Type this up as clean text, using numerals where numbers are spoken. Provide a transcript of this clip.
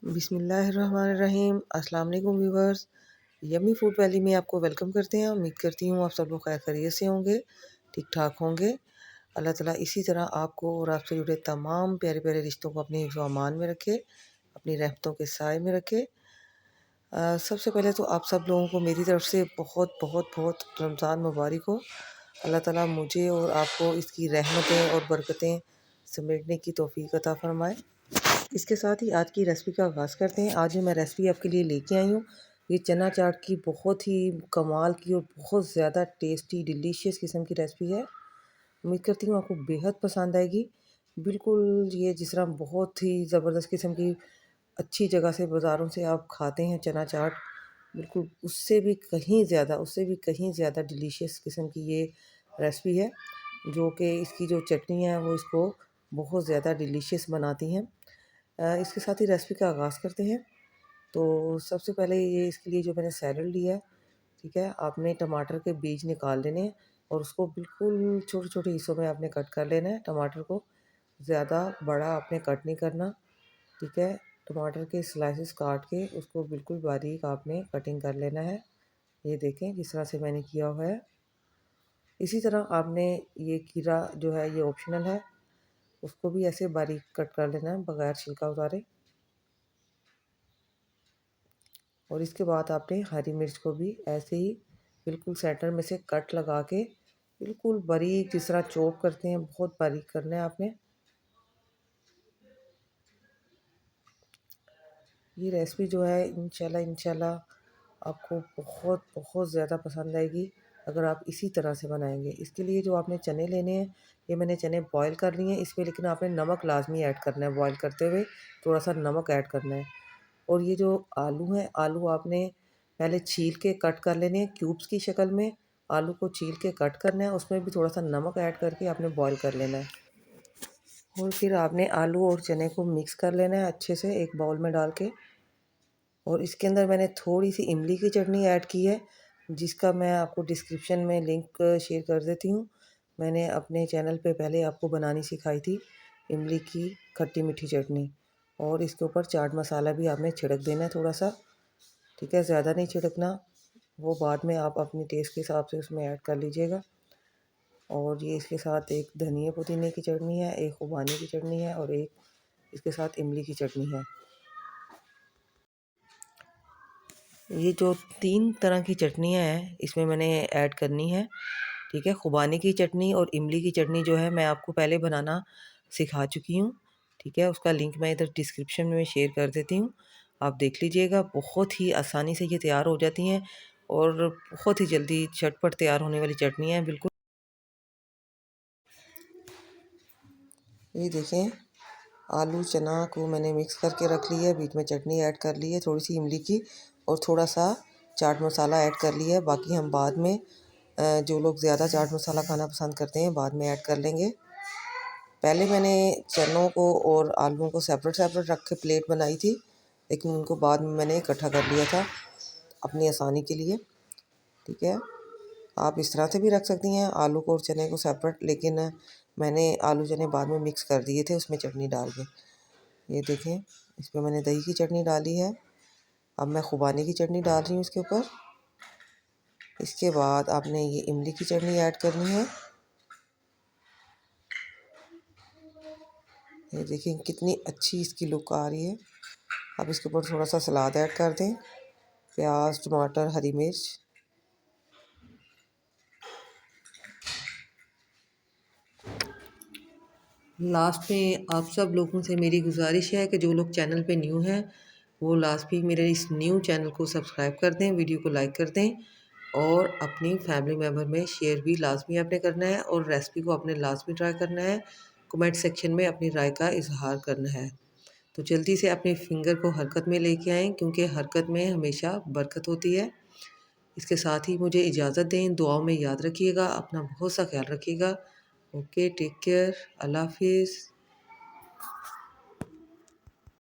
बिस्मिल्लाहिर्रहमानिर्रहीम। अस्सलाम वालेकुम व्यूवर्स, यम्मी फूड वैली में आपको वेलकम करते हैं। उम्मीद करती हूँ आप सब लोग खैर खैरियत से होंगे, ठीक ठाक होंगे। अल्लाह ताला इसी तरह आपको और आपसे जुड़े तमाम प्यारे प्यारे रिश्तों को अपनी हिफ्ज़ व अमान में रखे, अपनी रहमतों के साए में रखे। सबसे पहले तो आप सब लोगों को मेरी तरफ से बहुत बहुत बहुत रमज़ान मुबारक हो। अल्लाह ताला मुझे और आपको इसकी रहमतें और बरकतें समेटने की तौफ़ीक अता फ़रमाए। इसके साथ ही आज की रेसिपी का आगाज़ करते हैं। आज जो मैं रेसिपी आपके लिए लेके आई हूँ, ये चना चाट की बहुत ही कमाल की और बहुत ज़्यादा टेस्टी डिलीशियस किस्म की रेसिपी है। उम्मीद करती हूँ आपको बेहद पसंद आएगी। बिल्कुल ये जिस तरह बहुत ही ज़बरदस्त किस्म की अच्छी जगह से बाज़ारों से आप खाते हैं चना चाट, बिल्कुल उससे भी कहीं ज़्यादा डिलीशियस किस्म की ये रेसिपी है, जो कि इसकी जो चटनी है वो इसको बहुत ज़्यादा डिलीशियस बनाती हैं। इसके साथ ही रेसिपी का आगाज़ करते हैं। तो सबसे पहले ये इसके लिए जो मैंने सैलड लिया है, ठीक है, आपने टमाटर के बीज निकाल लेने हैं और उसको बिल्कुल छोटे-छोटे हिस्सों में आपने कट कर लेना है। टमाटर को ज़्यादा बड़ा आपने कट नहीं करना, ठीक है। टमाटर के स्लाइसेस काट के उसको बिल्कुल बारीक आपने कटिंग कर लेना है। ये देखें जिस तरह से मैंने किया हुआ है। इसी तरह आपने ये खीरा जो है ये ऑप्शनल है, उसको भी ऐसे बारीक कट कर लेना है बगैर छिलका उतारे। और इसके बाद आपने हरी मिर्च को भी ऐसे ही बिल्कुल सेंटर में से कट लगा के बिल्कुल बारीक जिस तरह चॉप करते हैं बहुत बारीक करना है आपने। ये रेसिपी जो है इंशाल्लाह आपको बहुत बहुत ज़्यादा पसंद आएगी अगर आप इसी तरह से बनाएंगे। इसके लिए जो आपने चने लेने हैं, ये मैंने चने बॉईल कर लिए हैं इसमें, लेकिन आपने नमक लाजमी ऐड करना है। बॉईल करते हुए थोड़ा सा नमक ऐड करना है। और ये जो आलू हैं, आलू आपने पहले छील के कट कर लेने हैं क्यूब्स की शक्ल में। आलू को छील के कट करना है, उसमें भी थोड़ा सा नमक ऐड करके आपने बॉईल कर लेना है। और फिर आपने आलू और चने को मिक्स कर लेना है अच्छे से एक बाउल में डाल के। और इसके अंदर मैंने थोड़ी सी इमली की चटनी ऐड की है, जिसका मैं आपको डिस्क्रिप्शन में लिंक शेयर कर देती हूँ। मैंने अपने चैनल पे पहले आपको बनानी सिखाई थी इमली की खट्टी मीठी चटनी। और इसके ऊपर चाट मसाला भी आपने छिड़क देना है थोड़ा सा, ठीक है, ज़्यादा नहीं छिड़कना, वो बाद में आप अपने टेस्ट के हिसाब से उसमें ऐड कर लीजिएगा। और ये इसके साथ एक धनिया पुदीने की चटनी है, एक खुबानी की चटनी है और एक इसके साथ इमली की चटनी है। ये जो 3 तरह की चटनियाँ हैं इसमें मैंने ऐड करनी है, ठीक है। खुबानी की चटनी और इमली की चटनी जो है मैं आपको पहले बनाना सिखा चुकी हूँ, ठीक है। उसका लिंक मैं इधर डिस्क्रिप्शन में शेयर कर देती हूँ, आप देख लीजिएगा। बहुत ही आसानी से ये तैयार हो जाती हैं और बहुत ही जल्दी झटपट तैयार होने वाली चटनी है बिल्कुल। ये देखें, आलू चना को मैंने मिक्स करके रख लिया है, बीच में चटनी ऐड कर ली है थोड़ी सी इमली की, और थोड़ा सा चाट मसाला ऐड कर लिया है। बाकी हम बाद में जो लोग ज़्यादा चाट मसाला खाना पसंद करते हैं बाद में ऐड कर लेंगे। पहले मैंने चनों को और आलूओं को सेपरेट सेपरेट रख के प्लेट बनाई थी, लेकिन उनको बाद में मैंने इकट्ठा कर लिया था अपनी आसानी के लिए, ठीक है। आप इस तरह से भी रख सकती हैं आलू को और चने को सेपरेट, लेकिन मैंने आलू चने बाद में मिक्स कर दिए थे उसमें चटनी डाल के। ये देखें, इसमें मैंने दही की चटनी डाली है। अब मैं खुबानी की चटनी डाल रही हूँ इसके ऊपर। इसके बाद आपने ये इमली की चटनी ऐड करनी है। ये देखें कितनी अच्छी इसकी लुक आ रही है। अब इसके ऊपर थोड़ा सा सलाद ऐड कर दें, प्याज, टमाटर, हरी मिर्च। लास्ट में आप सब लोगों से मेरी गुजारिश है कि जो लोग चैनल पे न्यू हैं वो लास्ट में मेरे इस न्यू चैनल को सब्सक्राइब कर दें, वीडियो को लाइक कर दें और अपनी फैमिली मेम्बर में शेयर भी लाजमी आपने करना है और रेसिपी को आपने लाजमी ट्राई करना है। कमेंट सेक्शन में अपनी राय का इजहार करना है। तो जल्दी से अपने फिंगर को हरकत में लेके आएँ, क्योंकि हरकत में हमेशा बरकत होती है। इसके साथ ही मुझे इजाज़त दें, दुआओं में याद रखिएगा, अपना बहुत सा ख्याल रखिएगा। ओके, टेक केयर, अल्लाह हाफिज़।